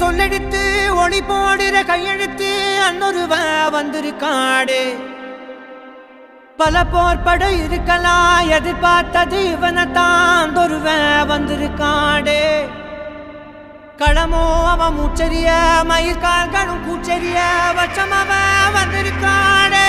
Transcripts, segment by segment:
சொல்லெடுத்து ஒளி போடுற கையெழுத்து அன்னொருவ வந்திருக்காடு. பல போர்பட இருக்கலாம் எதிர்பார்த்தது இவனைத்தான் ஒருவ வந்திருக்காடு. களமோ அவன் மூச்சரிய மயிர்கால்களும் கூச்சரிய வச்சம் அவன் வந்திருக்காடு.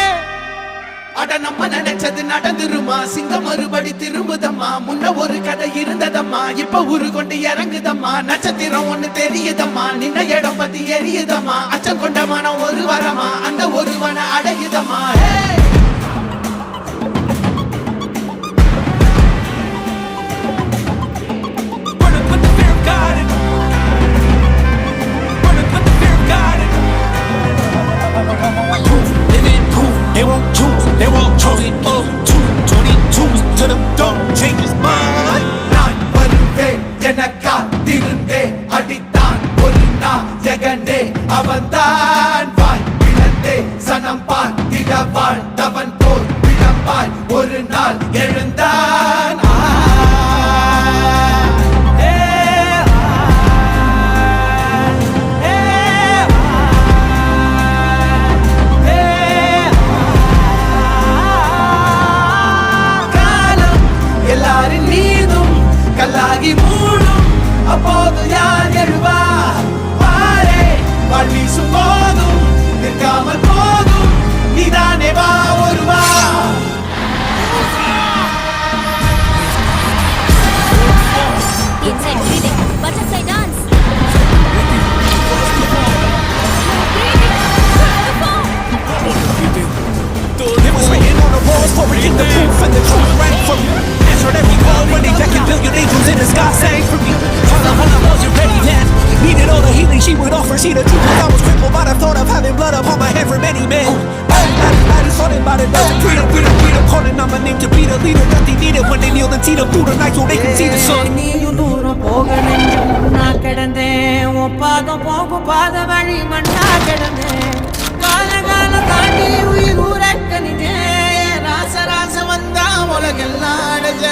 அட நம்ம நினைச்சது நடந்துருமா, சிங்கம் மறுபடி திரும்புதம்மா. முன்ன ஒரு கதை இருந்ததம்மா, இப்ப ஊரு கொண்டு இறங்குதம்மா. நட்சத்திரம் ஒண்ணு தெரியுதம்மா, நின்ன இடம் பத்தி எரியுதம்மா. அச்சம் கொண்ட மனம் ஒரு வரமா, அந்த ஒருவனை அடையுதம்மா. They won't choose, they won't choose it. 222 to the door, change his mind. நான் வருவேன் எனக்கா திருந்தே அடித்தான் ஒரு நாள் ஜெகனே அவன்தான். வாய் பிளந்தே சனம் பார்த்திட வாழ்ந்தவன் போல் விளம்பாய் ஒரு நாள் எழுந்தான். எல்லாரின் மீதும் கல்லாகி மூடும் அப்போது யார் எழுவா? பாரே வாழ் வீசும் போதும் நிற்காமல் போதும் நீதானே வா ஒருவா. Inside breathing, butterfly dance. It was written on the walls for we get the proof and the truth right from you. Answered every call when they beckon, billion angels in the sky sang from you. Holla, was you ready then? Needed all the healing she would offer. See the truth was I was crippled by the thought of having blood upon my head for many men. Everybody sorted by the dozen. Freedom, calling on my name to be the leader that they needed when they kneel and see them through the night so they can see the sun. நீயும் தூரம் போக நான் கிடந்தேன், ஒப்பாதம் போகும் பாத வழி மண்ணா கிடந்தேன். காலகாலம் தாண்டி உயிர் ஊரக்கணிதே, ராச ராச வந்தா உலகெல்லாம் அடைஞ்ச.